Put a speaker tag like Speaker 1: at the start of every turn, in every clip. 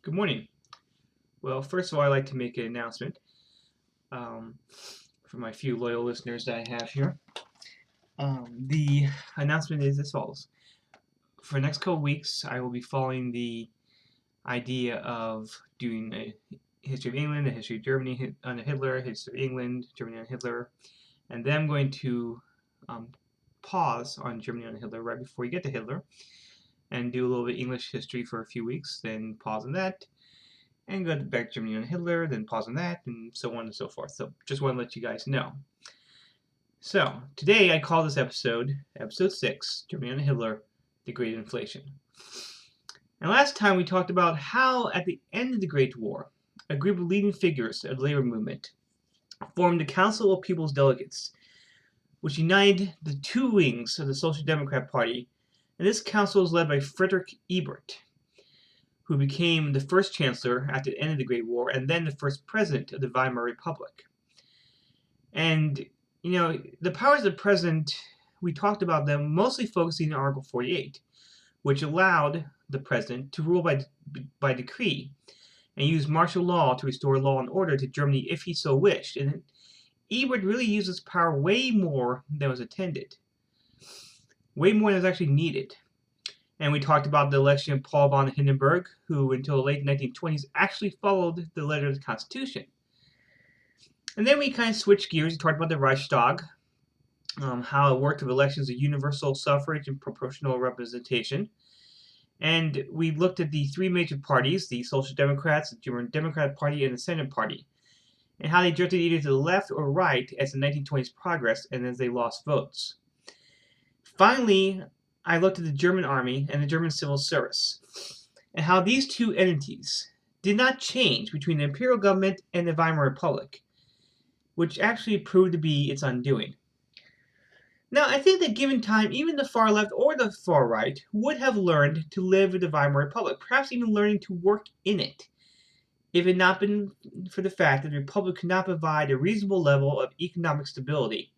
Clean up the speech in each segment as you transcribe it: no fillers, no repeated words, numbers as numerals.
Speaker 1: Good morning. Well, first of all, I'd like to make an announcement um, for my few loyal listeners that I have here. The announcement is as follows. For the next couple weeks, I will be following the idea of doing a history of England, a history of Germany under Hitler, a history of England, Germany under Hitler, and then I'm going to pause on Germany under Hitler right before we get to Hitler and do a little bit of English history for a few weeks, then pause on that, and go back to Germany on Hitler, then pause on that, and so on and so forth. So just want to let you guys know. So today I call this episode 6, Germany on Hitler, the Great Inflation. And last time we talked about how at the end of the Great War, a group of leading figures of the labor movement formed the Council of People's Delegates, which united the two wings of the Social Democrat Party, and this council was led by Friedrich Ebert, who became the first chancellor at the end of the Great War and then the first president of the Weimar Republic. And, the powers of the president, we talked about them mostly focusing on Article 48, which allowed the president to rule by decree and use martial law to restore law and order to Germany if he so wished. And Ebert really used this power way more than was intended, way more than was actually needed. And we talked about the election of Paul von Hindenburg, who until the late 1920s actually followed the letter of the Constitution. And then we kind of switched gears and talked about the Reichstag, how it worked with elections of universal suffrage and proportional representation. And we looked at the three major parties, the Social Democrats, the German Democratic Party, and the Senate Party, and how they drifted either to the left or right as the 1920s progressed and as they lost votes. Finally, I looked at the German army and the German civil service, and how these two entities did not change between the imperial government and the Weimar Republic, which actually proved to be its undoing. Now, I think that given time, even the far left or the far right would have learned to live with the Weimar Republic, perhaps even learning to work in it, if it had not been for the fact that the Republic could not provide a reasonable level of economic stability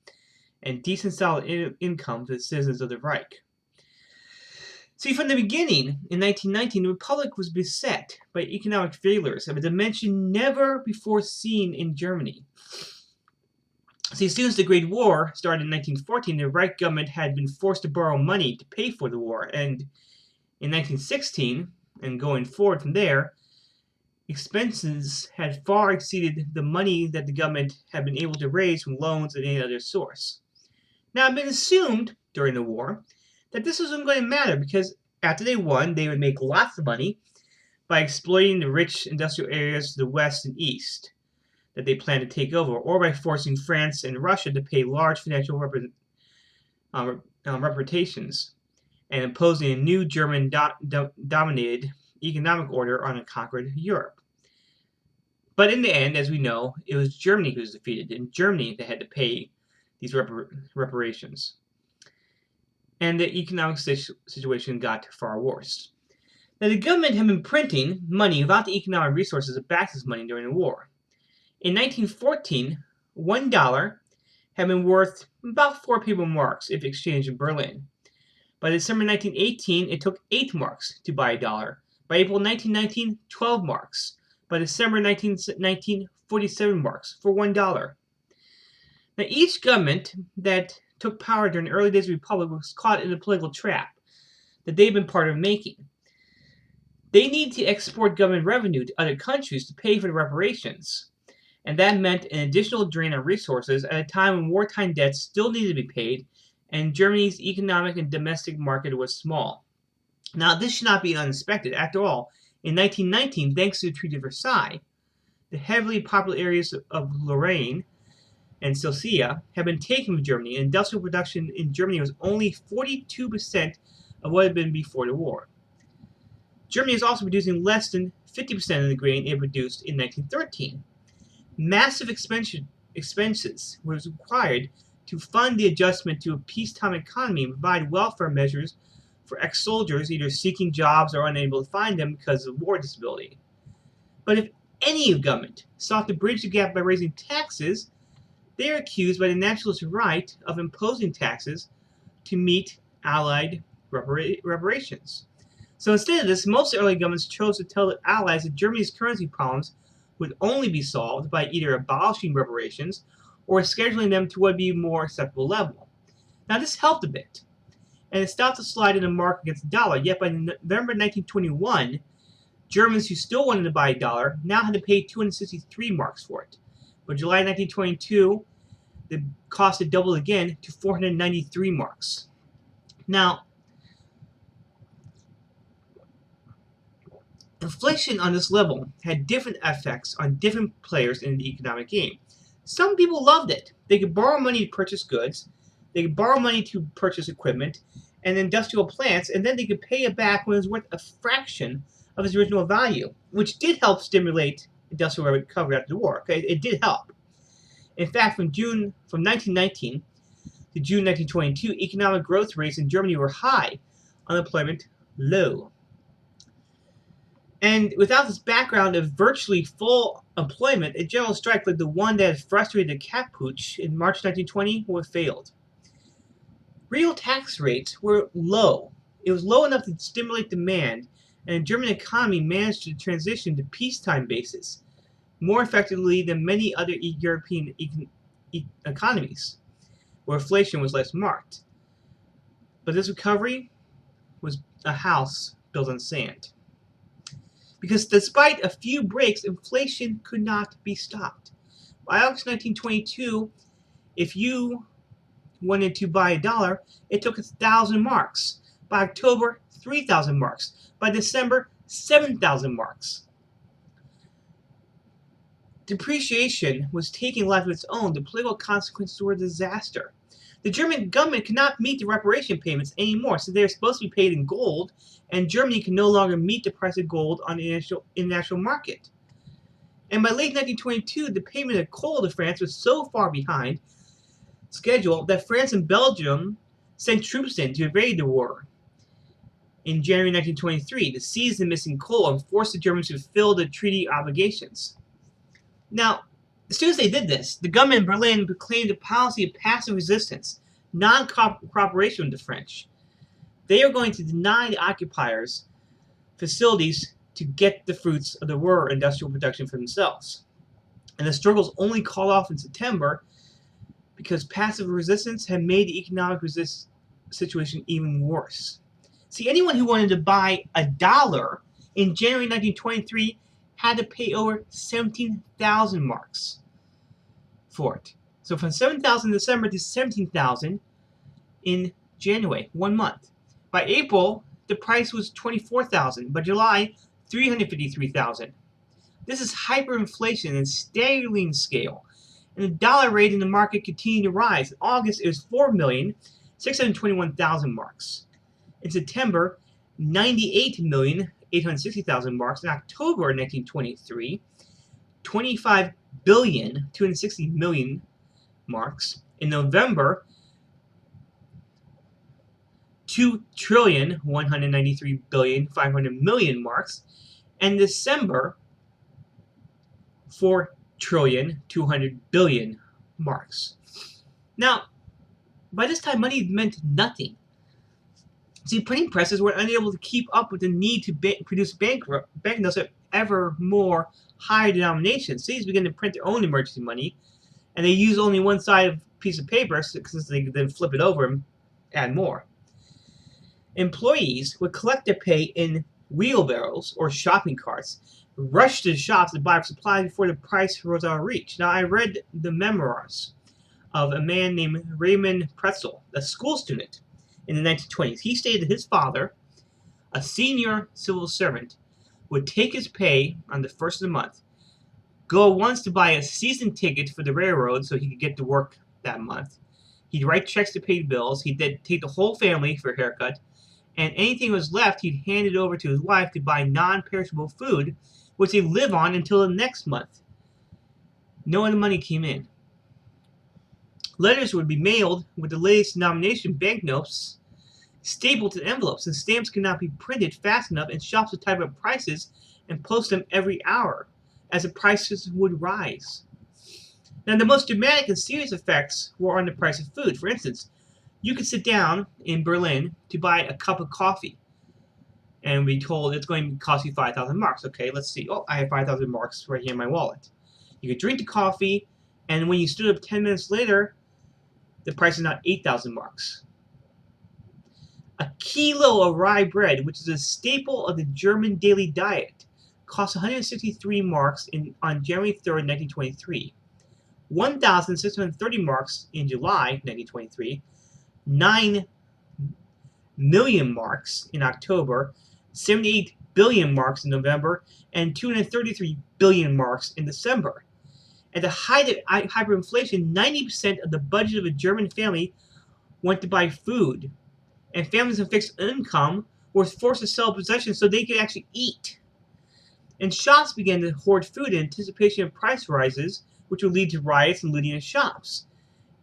Speaker 1: and decent solid income to the citizens of the Reich. See, from the beginning, in 1919, the Republic was beset by economic failures of a dimension never before seen in Germany. See, as soon as the Great War started in 1914, the Reich government had been forced to borrow money to pay for the war, and in 1916, and going forward from there, expenses had far exceeded the money that the government had been able to raise from loans and any other source. Now, it had been assumed during the war that this wasn't going to matter because after they won, they would make lots of money by exploiting the rich industrial areas to the west and east that they planned to take over, or by forcing France and Russia to pay large financial reparations and imposing a new German-dominated economic order on a conquered Europe. But in the end, as we know, it was Germany who was defeated, and Germany that had to pay these reparations. And the economic situation got far worse. Now, the government had been printing money without the economic resources to back this money during the war. In 1914, $1 had been worth about 4 paper marks if exchanged in Berlin. By December 1918, it took 8 marks to buy a dollar. By April 1919, 12 marks. By December 1919, 47 marks for $1. Now, each government that took power during the early days of the Republic was caught in a political trap that they've been part of making. They needed to export government revenue to other countries to pay for the reparations, and that meant an additional drain on resources at a time when wartime debts still needed to be paid, and Germany's economic and domestic market was small. Now, this should not be unexpected. After all, in 1919, thanks to the Treaty of Versailles, the heavily populous areas of Lorraine and Silesia had been taken from Germany, and industrial production in Germany was only 42% of what it had been before the war. Germany is also producing less than 50% of the grain it produced in 1913. Massive expenses were required to fund the adjustment to a peacetime economy and provide welfare measures for ex-soldiers either seeking jobs or unable to find them because of war disability. But if any government sought to bridge the gap by raising taxes, they are accused by the nationalist right of imposing taxes to meet Allied reparations. So instead of this, most early governments chose to tell their allies that Germany's currency problems would only be solved by either abolishing reparations or scheduling them to what would be a more acceptable level. Now this helped a bit, and it stopped the slide in the mark against the dollar, yet by November 1921, Germans who still wanted to buy a dollar now had to pay 263 marks for it. By July 1922, the cost had doubled again to 493 marks. Now, inflation on this level had different effects on different players in the economic game. Some people loved it. They could borrow money to purchase goods, they could borrow money to purchase equipment and industrial plants, and then they could pay it back when it was worth a fraction of its original value, which did help stimulate industrial recovery after the war. Okay, it did help. In fact, from 1919 to June 1922, economic growth rates in Germany were high, unemployment low. And without this background of virtually full employment, a general strike like the one that had frustrated the cat pooch in March 1920 would have failed. Real tax rates were low. It was low enough to stimulate demand, and the German economy managed to transition to peacetime basis more effectively than many other European economies, where inflation was less marked. But this recovery was a house built on sand. Because despite a few breaks, inflation could not be stopped. By August 1922, if you wanted to buy a dollar, it took 1,000 marks. By October, 3,000 marks. By December, 7,000 marks. Depreciation was taking life of its own. The political consequences were a disaster. The German government could not meet the reparation payments anymore, so they were supposed to be paid in gold, and Germany could no longer meet the price of gold on the international market. And by late 1922, the payment of coal to France was so far behind schedule that France and Belgium sent troops in to invade the war. In January 1923, to seize the missing coal and force the Germans to fulfill the treaty obligations. Now, as soon as they did this, the government in Berlin proclaimed a policy of passive resistance, non-cooperation with the French. They are going to deny the occupiers facilities to get the fruits of the war industrial production for themselves. And the struggles only called off in September because passive resistance had made the economic situation even worse. See, anyone who wanted to buy a dollar in January 1923 had to pay over 17,000 marks for it. So from 7,000 in December to 17,000 in January, 1 month. By April, the price was 24,000. By July, 353,000. This is hyperinflation in staggering scale. And the dollar rate in the market continued to rise. In August, it was 4,621,000 marks. In September, 98,860,000 marks. In October 1923, 25,260,000,000 marks. In November, 2,193,500,000,000 marks. And December, 4,200,000,000,000 marks. Now, by this time, money meant nothing. See, printing presses were unable to keep up with the need to produce banknotes at ever more higher denominations. Cities began to print their own emergency money, and they used only one side of a piece of paper since they could then flip it over and add more. Employees would collect their pay in wheelbarrows or shopping carts, rush to the shops to buy supplies before the price was out of reach. Now, I read the memoirs of a man named Raymond Pretzel, a school student in the 1920s. He stated that his father, a senior civil servant, would take his pay on the first of the month, go once to buy a season ticket for the railroad so he could get to work that month. He'd write checks to pay the bills. He'd then take the whole family for a haircut, and anything that was left, he'd hand it over to his wife to buy non-perishable food, which they'd live on until the next month. No other money came in. Letters would be mailed with the latest denomination banknotes stapled to envelopes, and stamps could not be printed fast enough, and shops would type up prices and post them every hour as the prices would rise. Now, the most dramatic and serious effects were on the price of food. For instance, you could sit down in Berlin to buy a cup of coffee and we told it's going to cost you 5,000 marks. Okay, let's see. Oh, I have 5,000 marks right here in my wallet. You could drink the coffee, and when you stood up 10 minutes later, the price is now 8,000 marks. A kilo of rye bread, which is a staple of the German daily diet, cost 163 marks on January 3rd, 1923. 1,630 marks in July 1923. 9 million marks in October. 78 billion marks in November. And 233 billion marks in December. At the height of hyperinflation, 90% of the budget of a German family went to buy food. And families with fixed income were forced to sell possessions so they could actually eat. And shops began to hoard food in anticipation of price rises, which would lead to riots and looting of shops.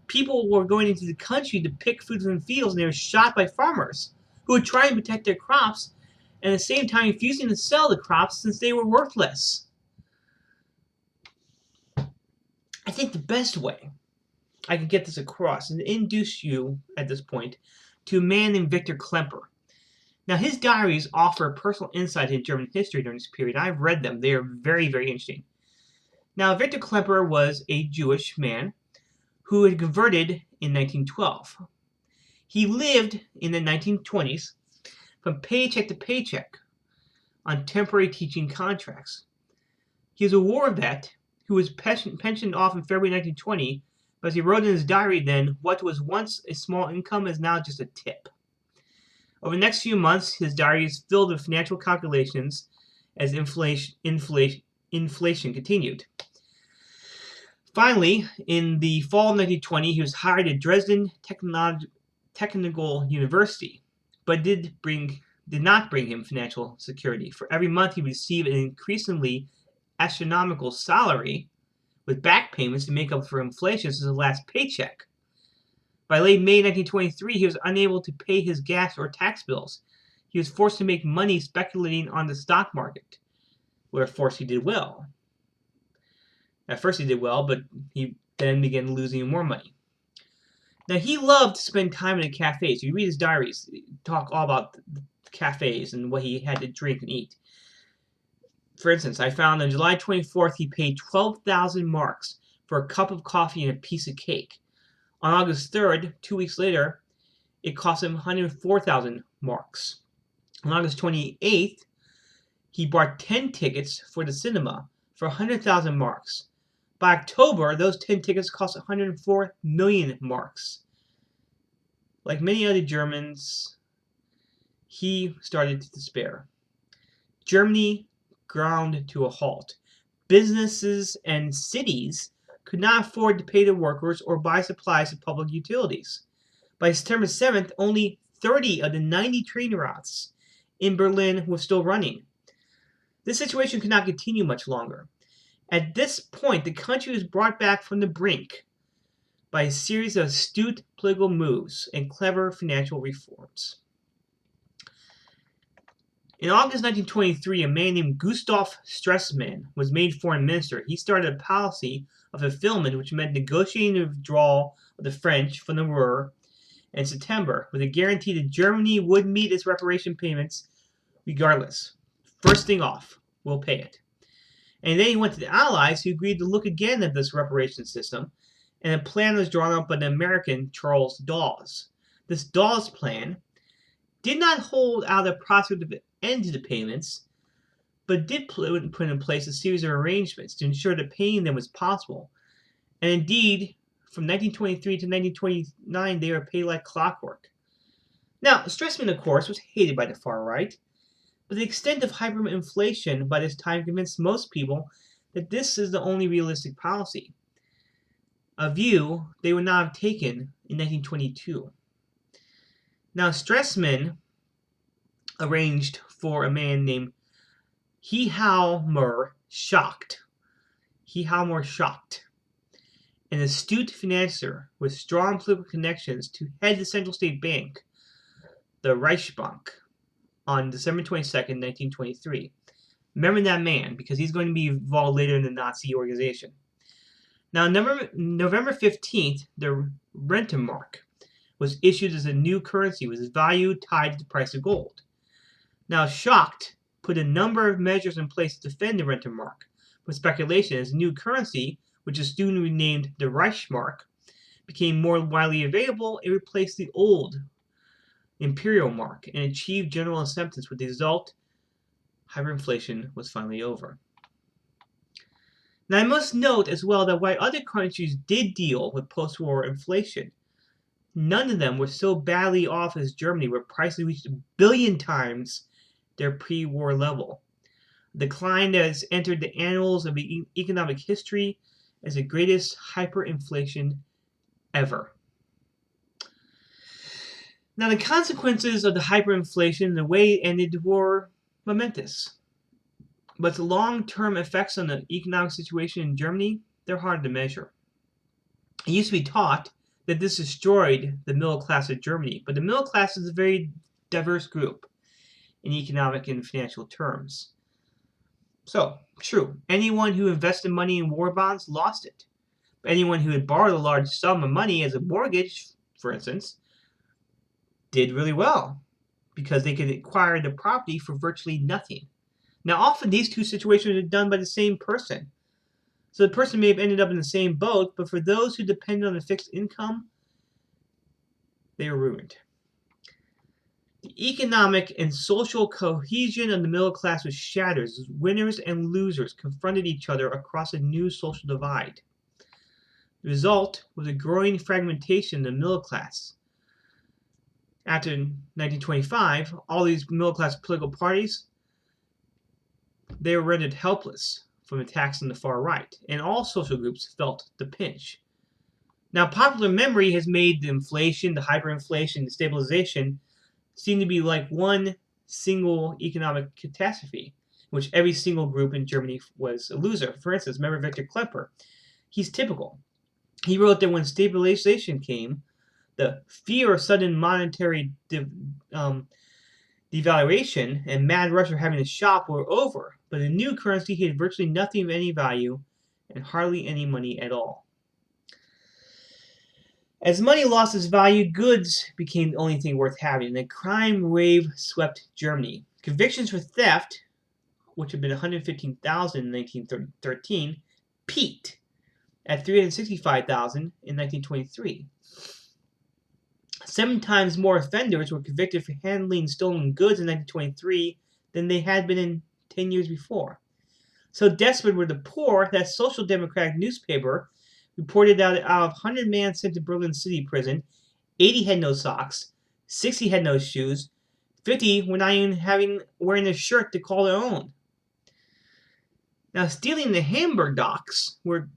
Speaker 1: People were going into the country to pick food from the fields, and they were shot by farmers who would try and protect their crops, and at the same time refusing to sell the crops since they were worthless. I think the best way I can get this across and introduce you at this point to a man named Victor Klemper. Now, his diaries offer personal insight into German history during this period. I've read them. They are very, very interesting. Now, Victor Klemper was a Jewish man who had converted in 1912. He lived in the 1920s from paycheck to paycheck on temporary teaching contracts. He was a war vet who was pensioned off in February 1920, but as he wrote in his diary then, what was once a small income is now just a tip. Over the next few months, his diary is filled with financial calculations as inflation continued. Finally, in the fall of 1920, he was hired at Dresden Technical University, but did not bring him financial security. For every month, he received an increasingly astronomical salary with back payments to make up for inflation since his last paycheck. By late May 1923, he was unable to pay his gas or tax bills. He was forced to make money speculating on the stock market, where of course he did well. At first he did well, but he then began losing more money. Now, he loved to spend time in the cafes. You read his diaries, talk all about the cafes and what he had to drink and eat. For instance, I found on July 24th he paid 12,000 marks for a cup of coffee and a piece of cake. On August 3rd, 2 weeks later, it cost him 104,000 marks. On August 28th, he bought 10 tickets for the cinema for 100,000 marks. By October, those 10 tickets cost 104 million marks. Like many other Germans, he started to despair. Germany ground to a halt. Businesses and cities could not afford to pay their workers or buy supplies of public utilities. By September 7th, only 30 of the 90 train routes in Berlin were still running. This situation could not continue much longer. At this point, the country was brought back from the brink by a series of astute political moves and clever financial reforms. In August 1923, a man named Gustav Stresemann was made foreign minister. He started a policy of fulfillment which meant negotiating the withdrawal of the French from the Ruhr in September with a guarantee that Germany would meet its reparation payments regardless. First thing off, we'll pay it. And then he went to the Allies, who agreed to look again at this reparation system, and a plan was drawn up by the American Charles Dawes. This Dawes plan did not hold out a prospect of an end to the payments, but did put in place a series of arrangements to ensure that paying them was possible. And indeed, from 1923 to 1929, they were paid like clockwork. Now, Stresemann, of course, was hated by the far right, but the extent of hyperinflation by this time convinced most people that this is the only realistic policy, a view they would not have taken in 1922. Now, Stresemann arranged for a man named Wiemar Schacht, an astute financier with strong political connections, to head the central state bank, the Reichsbank, on December 22nd, 1923. Remember that man, because he's going to be involved later in the Nazi organization. Now, November 15th, the Rentenmark was issued as a new currency with its value tied to the price of gold. Now, Schacht put a number of measures in place to defend the Rentenmark from speculation as a new currency, which is soon renamed the Reichsmark, became more widely available. It replaced the old imperial mark and achieved general acceptance, with the result hyperinflation was finally over. Now, I must note as well that while other countries did deal with post-war inflation, none of them were so badly off as Germany, where prices reached 1 billion times their pre-war level. A decline that has entered the annals of economic history as the greatest hyperinflation ever. Now, the consequences of the hyperinflation and the way it ended were momentous. But the long-term effects on the economic situation in Germany, they're hard to measure. It used to be taught that this destroyed the middle class of Germany, but the middle class is a very diverse group in economic and financial terms. So, true, anyone who invested money in war bonds lost it. But anyone who had borrowed a large sum of money as a mortgage, for instance, did really well because they could acquire the property for virtually nothing. Now, often these two situations are done by the same person. So the person may have ended up in the same boat, but for those who depended on a fixed income, they were ruined. The economic and social cohesion of the middle class was shattered as winners and losers confronted each other across a new social divide. The result was a growing fragmentation of the middle class. After 1925, all these middle class political parties, they were rendered helpless from attacks on the far right, and all social groups felt the pinch. Now, popular memory has made the inflation, the hyperinflation, the stabilization seem to be like one single economic catastrophe, in which every single group in Germany was a loser. For instance, remember Victor Klemper? He's typical. He wrote that when stabilization came, the fear of sudden monetary devaluation and mad rush for having to shop were over, but the new currency had virtually nothing of any value and hardly any money at all. As money lost its value, goods became the only thing worth having, and a crime wave swept Germany. Convictions for theft, which had been 115,000 in 1913, peaked at 365,000 in 1923. 7 times more offenders were convicted for handling stolen goods in 1923 than they had been in 10 years before. So desperate were the poor that a Social Democratic newspaper reported that out of 100 men sent to Berlin City Prison, 80 had no socks, 60 had no shoes, 50 were not even wearing a shirt to call their own. Now, stealing the Hamburg docks, where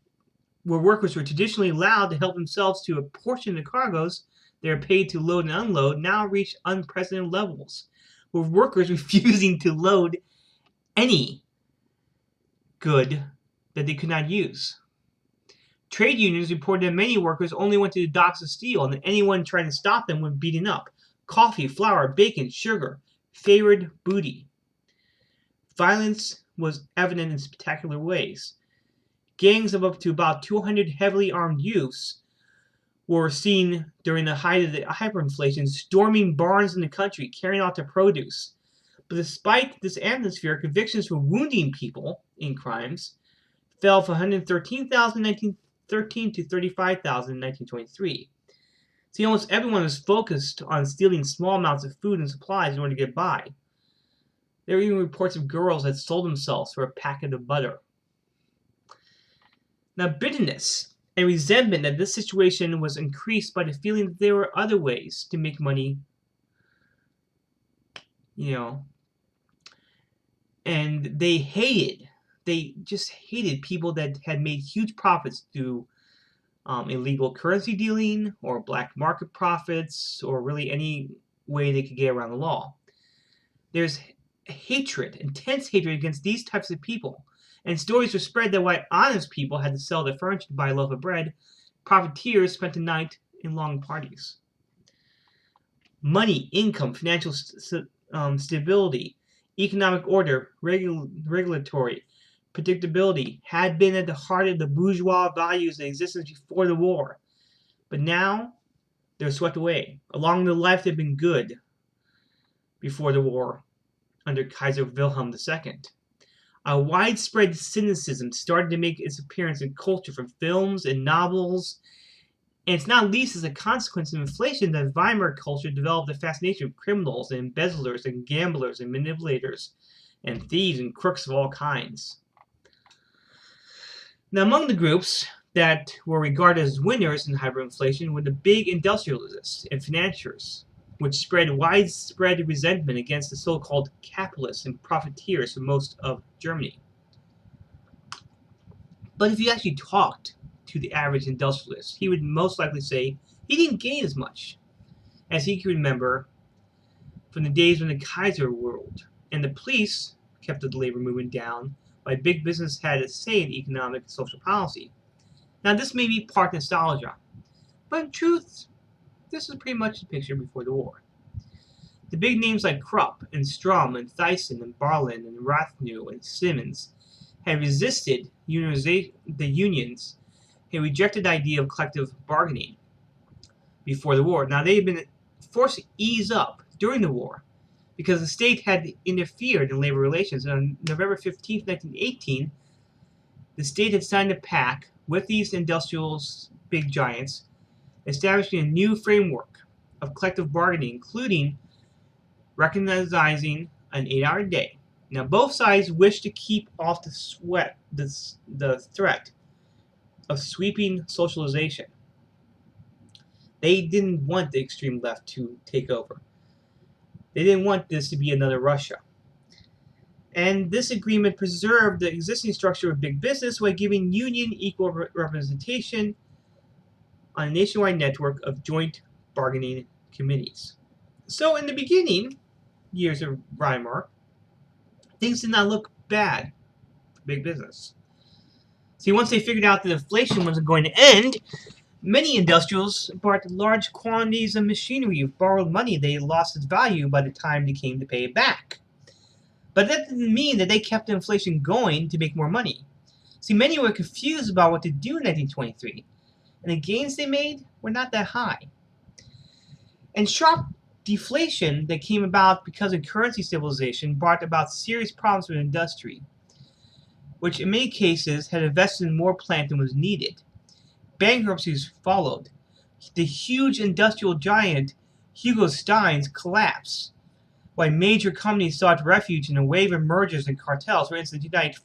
Speaker 1: workers were traditionally allowed to help themselves to a portion of the cargoes they are paid to load and unload, now reached unprecedented levels, with workers refusing to load any good that they could not use. Trade unions reported that many workers only went to the docks to steal, and that anyone trying to stop them was beaten up. Coffee, flour, bacon, sugar favored booty. Violence was evident in spectacular ways. Gangs of up to about 200 heavily armed youths were seen during the height of the hyperinflation storming barns in the country, carrying out their produce. But despite this atmosphere, convictions for wounding people in crimes fell from 113,000 in 1913 to 35,000 in 1923. See, almost everyone was focused on stealing small amounts of food and supplies in order to get by. There were even reports of girls that sold themselves for a packet of butter. Now, bitterness and resentment at this situation was increased by the feeling that there were other ways to make money, and they just hated people that had made huge profits through illegal currency dealing or black market profits, or really any way they could get around the law. There's hatred, intense hatred against these types of people. And stories were spread that while honest people had to sell their furniture to buy a loaf of bread, profiteers spent the night in long parties. Money, income, financial stability, economic order, regulatory predictability had been at the heart of the bourgeois values that existed before the war. But now they're swept away. Along the life that had been good before the war under Kaiser Wilhelm II. A widespread cynicism started to make its appearance in culture from films and novels, and it's not least as a consequence of inflation that Weimar culture developed a fascination with criminals and embezzlers and gamblers and manipulators and thieves and crooks of all kinds. Now, among the groups that were regarded as winners in hyperinflation were the big industrialists and financiers, which spread widespread resentment against the so-called capitalists and profiteers for most of Germany. But if you actually talked to the average industrialist, he would most likely say he didn't gain as much as he could remember from the days when the Kaiser ruled and the police kept the labor movement down while big business had a say in economic and social policy. Now, this may be part nostalgia, but in truth, this is pretty much the picture before the war. The big names like Krupp and Strom and Thyssen and Barlin and Rathnew and Simmons had resisted the unions and rejected the idea of collective bargaining before the war. Now, they had been forced to ease up during the war because the state had interfered in labor relations. And on November 15, 1918, the state had signed a pact with these industrials, big giants, establishing a new framework of collective bargaining, including recognizing an 8-hour day. Now, both sides wished to keep off the threat of sweeping socialization. They didn't want the extreme left to take over. They didn't want this to be another Russia. And this agreement preserved the existing structure of big business while giving union equal representation on a nationwide network of joint bargaining committees. So in the beginning years of Weimar, things did not look bad for big business. See, once they figured out that inflation wasn't going to end, many industrials bought large quantities of machinery with borrowed money. They lost its value by the time they came to pay it back. But that didn't mean that they kept inflation going to make more money. See, many were confused about what to do in 1923, and the gains they made were not that high. And sharp deflation that came about because of currency stabilization brought about serious problems with industry, which in many cases had invested in more plant than was needed. Bankruptcies followed. The huge industrial giant Hugo Stein's collapsed, while major companies sought refuge in a wave of mergers and cartels. For instance, United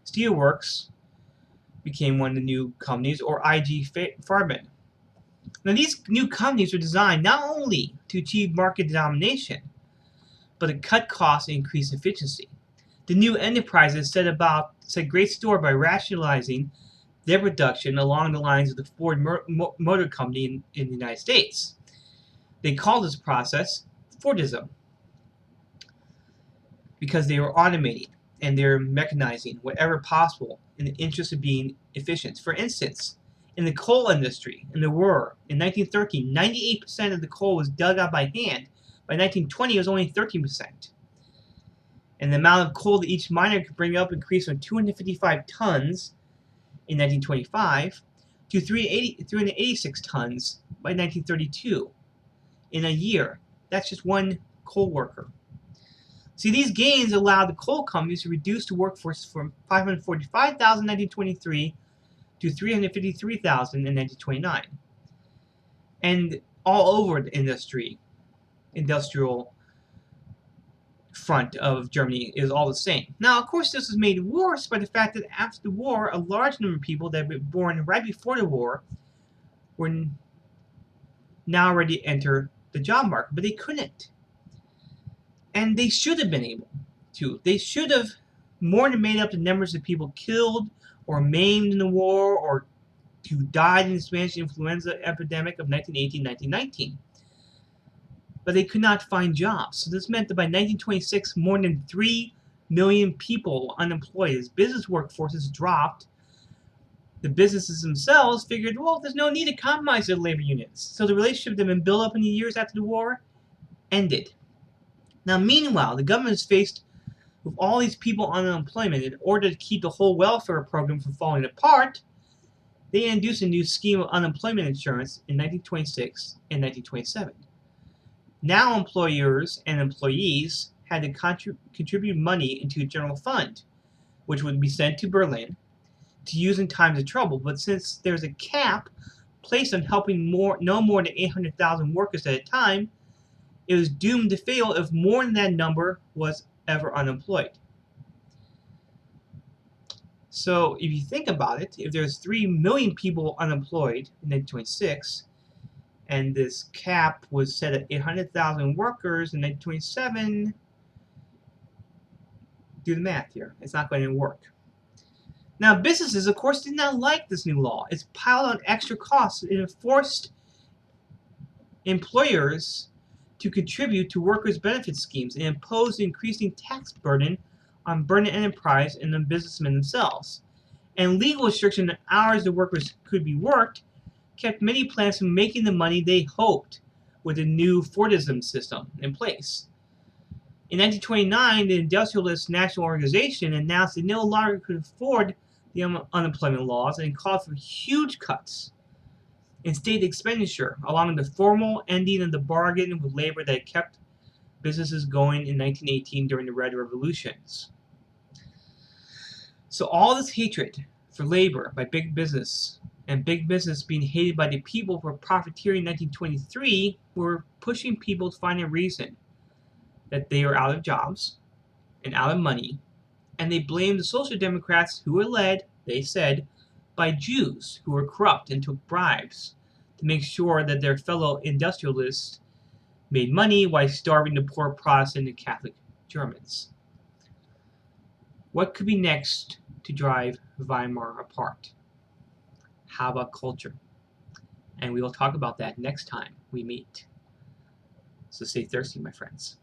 Speaker 1: Steelworks became one of the new companies, or IG Farben. Now, these new companies were designed not only to achieve market domination, but to cut costs and increase efficiency. The new enterprises set great store by rationalizing their production along the lines of the Ford Motor Company in the United States. They called this process Fordism because they were automating and they're mechanizing whatever possible in the interest of being efficient. For instance, in the coal industry, in the war, in 1913, 98% of the coal was dug out by hand. By 1920, it was only 13%. And the amount of coal that each miner could bring up increased from 255 tons in 1925 to 386 tons by 1932 in a year. That's just one coal worker. See, these gains allowed the coal companies to reduce the workforce from 545,000 in 1923 to 353,000 in 1929. And all over the industrial front of Germany is all the same. Now, of course, this was made worse by the fact that after the war, a large number of people that were born right before the war were now ready to enter the job market, but they couldn't. And they should have been able to. They should have more than made up the numbers of people killed or maimed in the war or who died in the Spanish influenza epidemic of 1918-1919. But they could not find jobs. So this meant that by 1926, more than 3 million people were unemployed. As business workforces dropped, the businesses themselves figured, well, there's no need to compromise their labor unions. So the relationship that had been built up in the years after the war ended. Now, meanwhile, the government is faced with all these people on unemployment. In order to keep the whole welfare program from falling apart, they introduced a new scheme of unemployment insurance in 1926 and 1927. Now employers and employees had to contribute money into a general fund, which would be sent to Berlin to use in times of trouble. But since there's a cap placed on helping no more than 800,000 workers at a time, it was doomed to fail if more than that number was ever unemployed. So if you think about it, if there's 3 million people unemployed in 1926, and this cap was set at 800,000 workers in 1927, do the math here. It's not going to work. Now, businesses, of course, did not like this new law. It's piled on extra costs. It forced employers to contribute to workers' benefit schemes and imposed an increasing tax burden on burdened enterprise and the businessmen themselves. And legal restriction on hours the workers could be worked kept many plants from making the money they hoped with the new Fordism system in place. In 1929, the Industrialist National Organization announced they no longer could afford the unemployment laws and called for huge cuts in state expenditure, along with the formal ending of the bargain with labor that kept businesses going in 1918 during the Red Revolutions. So all this hatred for labor by big business, and big business being hated by the people for profiteering in 1923, were pushing people to find a reason that they were out of jobs and out of money, and they blamed the Social Democrats, who were led, they said, by Jews who were corrupt and took bribes to make sure that their fellow industrialists made money while starving the poor Protestant and Catholic Germans. What could be next to drive Weimar apart? How about culture? And we will talk about that next time we meet. So stay thirsty, my friends.